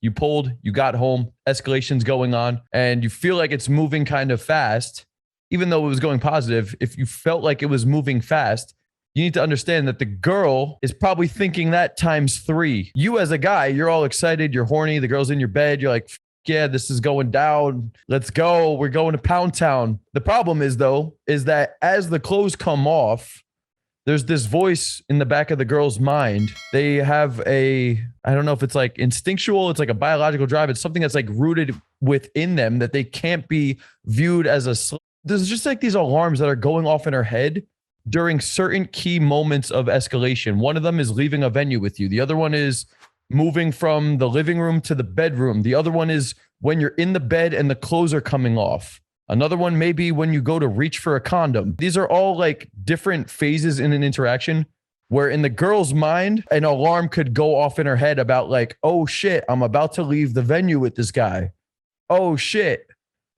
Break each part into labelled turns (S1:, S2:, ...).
S1: you pulled, you got home, escalation's going on, and you feel like it's moving kind of fast, even though it was going positive. If you felt like it was moving fast, you need to understand that the girl is probably thinking that times 3. You as a guy, you're all excited, you're horny, the girl's in your bed, you're like, yeah, this is going down. Let's go. We're going to Pound Town. The problem is, though, is that as the clothes come off, there's this voice in the back of the girl's mind. They have I don't know if it's like instinctual, it's like a biological drive. It's something that's like rooted within them that they can't be viewed as there's just like these alarms that are going off in her head during certain key moments of escalation. One of them is leaving a venue with you. The other one is moving from the living room to the bedroom. The other one is when you're in the bed and the clothes are coming off. Another one may be when you go to reach for a condom. These are all like different phases in an interaction where in the girl's mind, an alarm could go off in her head about like, oh shit, I'm about to leave the venue with this guy. Oh shit,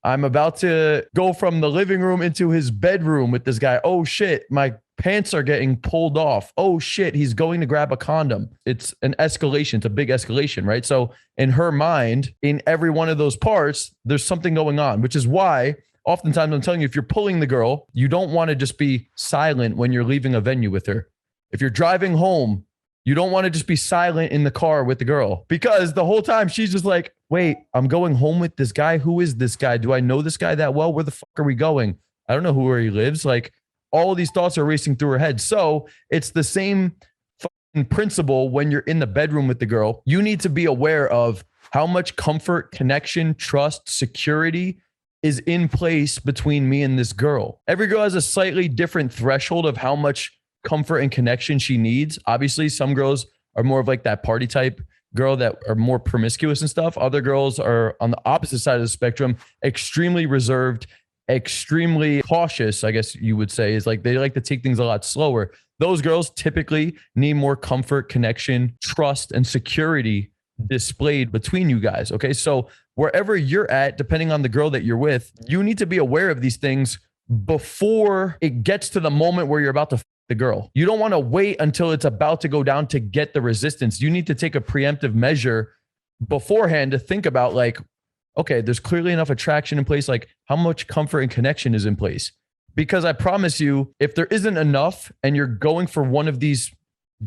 S1: I'm about to go from the living room into his bedroom with this guy. Oh shit, my pants are getting pulled off. Oh shit, he's going to grab a condom. It's an escalation. It's a big escalation, right? So in her mind, in every one of those parts, there's something going on, which is why oftentimes I'm telling you, if you're pulling the girl, you don't want to just be silent when you're leaving a venue with her. If you're driving home, you don't want to just be silent in the car with the girl, because the whole time she's just like, wait, I'm going home with this guy. Who is this guy? Do I know this guy that well? Where the fuck are we going? I don't know where he lives. Like, all of these thoughts are racing through her head. So it's the same principle when you're in the bedroom with the girl. You need to be aware of how much comfort, connection, trust, security is in place between me and this girl. Every girl has a slightly different threshold of how much comfort and connection she needs. Obviously, some girls are more of like that party type girl that are more promiscuous and stuff. Other girls are on the opposite side of the spectrum, extremely reserved, extremely cautious, I guess you would say, is like they like to take things a lot slower. Those girls typically need more comfort, connection, trust, and security displayed between you guys. Okay. So wherever you're at, depending on the girl that you're with, you need to be aware of these things before it gets to the moment where you're about to the girl. You don't want to wait until it's about to go down to get the resistance. You need to take a preemptive measure beforehand to think about like, okay, there's clearly enough attraction in place. Like, how much comfort and connection is in place? Because I promise you, if there isn't enough and you're going for one of these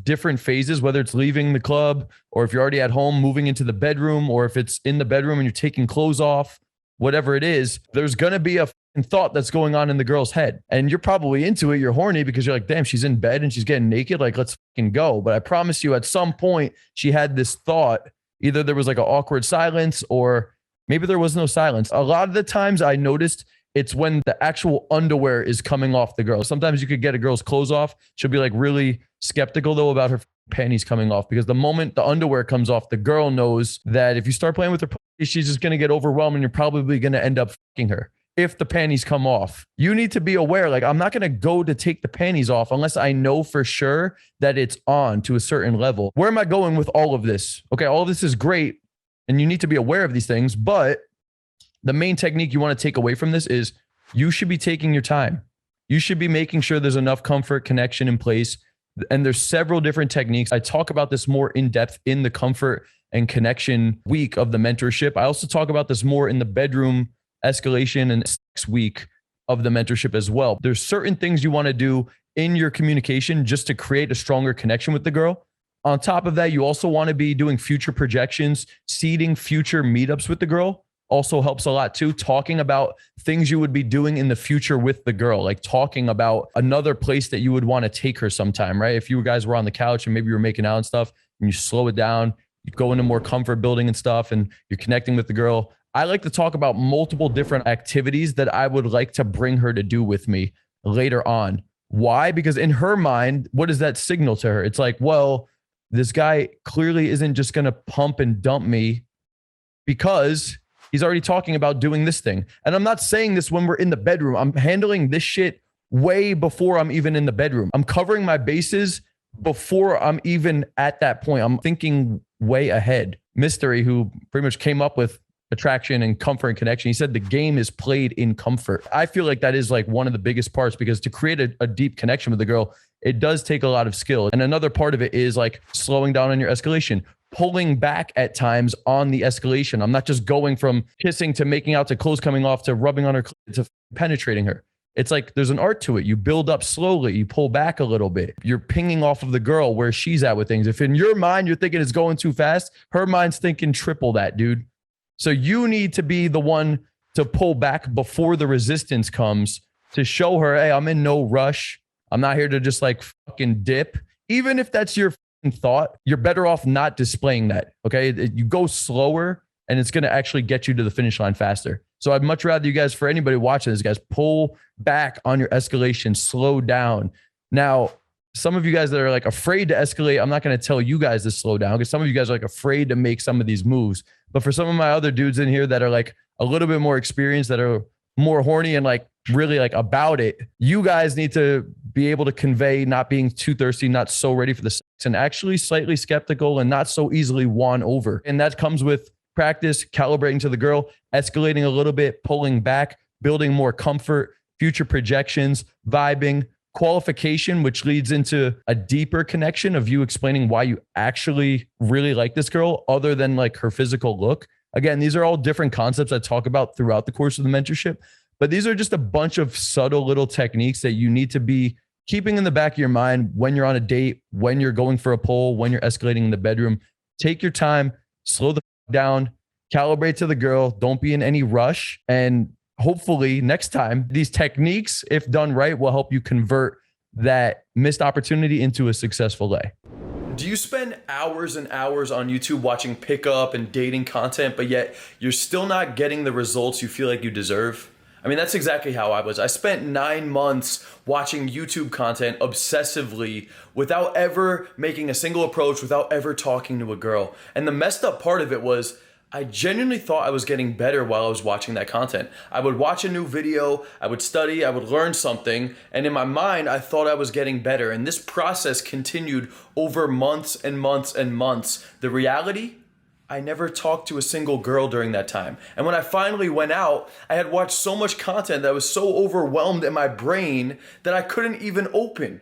S1: different phases, whether it's leaving the club or if you're already at home, moving into the bedroom, or if it's in the bedroom and you're taking clothes off, whatever it is, there's going to be a thought that's going on in the girl's head. And you're probably into it. You're horny because you're like, damn, she's in bed and she's getting naked. Like, let's fucking go. But I promise you, at some point, she had this thought. Either there was like an awkward silence or maybe there was no silence. A lot of the times I noticed it's when the actual underwear is coming off the girl. Sometimes you could get a girl's clothes off. She'll be like really skeptical though about her panties coming off, because the moment the underwear comes off, the girl knows that if you start playing with her, she's just going to get overwhelmed and you're probably going to end up fucking her if the panties come off. You need to be aware, like, I'm not going to go to take the panties off unless I know for sure that it's on to a certain level. Where am I going with all of this? Okay, all of this is great and you need to be aware of these things, but the main technique you want to take away from this is you should be taking your time. You should be making sure there's enough comfort, connection in place. And there's several different techniques. I talk about this more in depth in the comfort and connection week of the mentorship. I also talk about this more in the bedroom escalation and sex week of the mentorship as well. There's certain things you want to do in your communication just to create a stronger connection with the girl. On top of that, you also want to be doing future projections, seeding future meetups with the girl. Also helps a lot too. Talking about things you would be doing in the future with the girl, like talking about another place that you would want to take her sometime, right? If you guys were on the couch and maybe you were making out and stuff and you slow it down, you go into more comfort building and stuff and you're connecting with the girl. I like to talk about multiple different activities that I would like to bring her to do with me later on. Why? Because in her mind, what does that signal to her? It's like, well, this guy clearly isn't just going to pump and dump me because he's already talking about doing this thing. And I'm not saying this when we're in the bedroom. I'm handling this shit way before I'm even in the bedroom. I'm covering my bases before I'm even at that point. I'm thinking way ahead. Mystery, who pretty much came up with attraction and comfort and connection, he said the game is played in comfort. I feel like that is like one of the biggest parts, because to create a deep connection with the girl, it does take a lot of skill. And another part of it is like slowing down on your escalation, pulling back at times on the escalation. I'm not just going from kissing to making out to clothes coming off to rubbing on her to penetrating her. It's like there's an art to it. You build up slowly, you pull back a little bit. You're pinging off of the girl where she's at with things. If in your mind you're thinking it's going too fast, her mind's thinking triple that, dude. So you need to be the one to pull back before the resistance comes to show her, hey, I'm in no rush. I'm not here to just like fucking dip. Even if that's your thought, you're better off not displaying that. Okay. You go slower and it's going to actually get you to the finish line faster. So I'd much rather you guys, for anybody watching this, guys, pull back on your escalation, slow down. Now, some of you guys that are like afraid to escalate, I'm not going to tell you guys to slow down because some of you guys are like afraid to make some of these moves. But for some of my other dudes in here that are like a little bit more experienced, that are more horny and like really like about it, you guys need to be able to convey not being too thirsty, not so ready for the sex, and actually slightly skeptical and not so easily won over. And that comes with practice, calibrating to the girl, escalating a little bit, pulling back, building more comfort, future projections, vibing, qualification, which leads into a deeper connection of you explaining why you actually really like this girl other than like her physical look. Again, these are all different concepts I talk about throughout the course of the mentorship, but these are just a bunch of subtle little techniques that you need to be keeping in the back of your mind when you're on a date, when you're going for a pull, when you're escalating in the bedroom. Take your time, slow the down, calibrate to the girl, don't be in any rush, and hopefully next time these techniques, if done right, will help you convert that missed opportunity into a successful lay. Do you spend hours and hours on YouTube watching pickup and dating content, but yet you're still not getting the results you feel like you deserve? I mean, that's exactly how I was. I spent 9 months watching YouTube content obsessively without ever making a single approach, without ever talking to a girl. And the messed up part of it was I genuinely thought I was getting better while I was watching that content. I would watch a new video, I would study, I would learn something, and in my mind, I thought I was getting better. And this process continued over months and months and months. The reality, I never talked to a single girl during that time. And when I finally went out, I had watched so much content that I was so overwhelmed in my brain that I couldn't even open.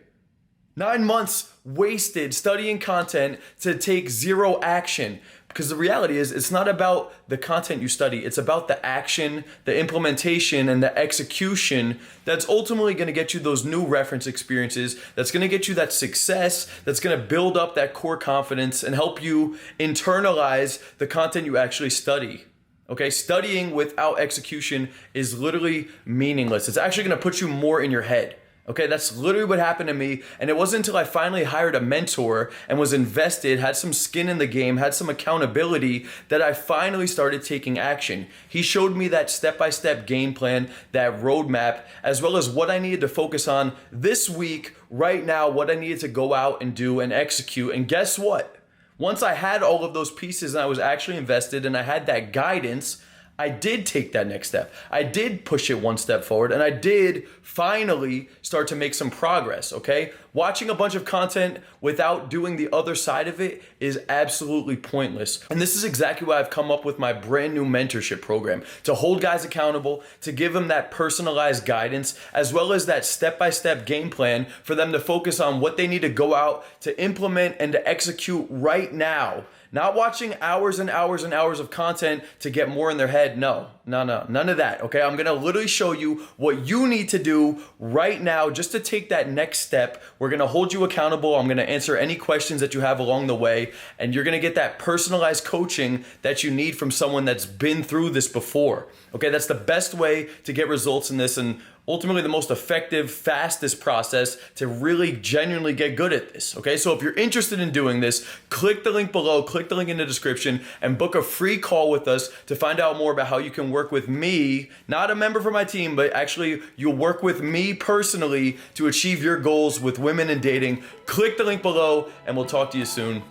S1: 9 months wasted studying content to take zero action. Because the reality is, it's not about the content you study. It's about the action, the implementation, and the execution that's ultimately going to get you those new reference experiences, that's going to get you that success, that's going to build up that core confidence and help you internalize the content you actually study. Okay, studying without execution is literally meaningless. It's actually going to put you more in your head. Okay, that's literally what happened to me. And it wasn't until I finally hired a mentor and was invested, had some skin in the game, had some accountability, that I finally started taking action. He showed me that step-by-step game plan, that roadmap, as well as what I needed to focus on this week, right now, what I needed to go out and do and execute. And guess what? Once I had all of those pieces and I was actually invested and I had that guidance, I did take that next step. I did push it one step forward, and I did finally start to make some progress, okay? Watching a bunch of content without doing the other side of it is absolutely pointless. And this is exactly why I've come up with my brand new mentorship program, to hold guys accountable, to give them that personalized guidance, as well as that step-by-step game plan for them to focus on what they need to go out to implement and to execute right now. Not watching hours and hours and hours of content to get more in their head. No, none of that, okay? I'm gonna literally show you what you need to do right now just to take that next step. We're gonna hold you accountable. I'm gonna answer any questions that you have along the way, and you're gonna get that personalized coaching that you need from someone that's been through this before, okay? That's the best way to get results in this, and ultimately the most effective, fastest process to really genuinely get good at this, okay? So if you're interested in doing this, click the link below, click the link in the description, and book a free call with us to find out more about how you can work with me, not a member for my team, but actually you'll work with me personally to achieve your goals with women and dating. Click the link below, and we'll talk to you soon.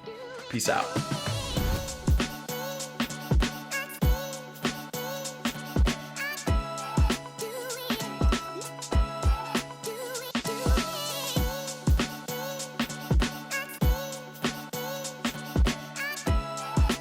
S1: Peace out.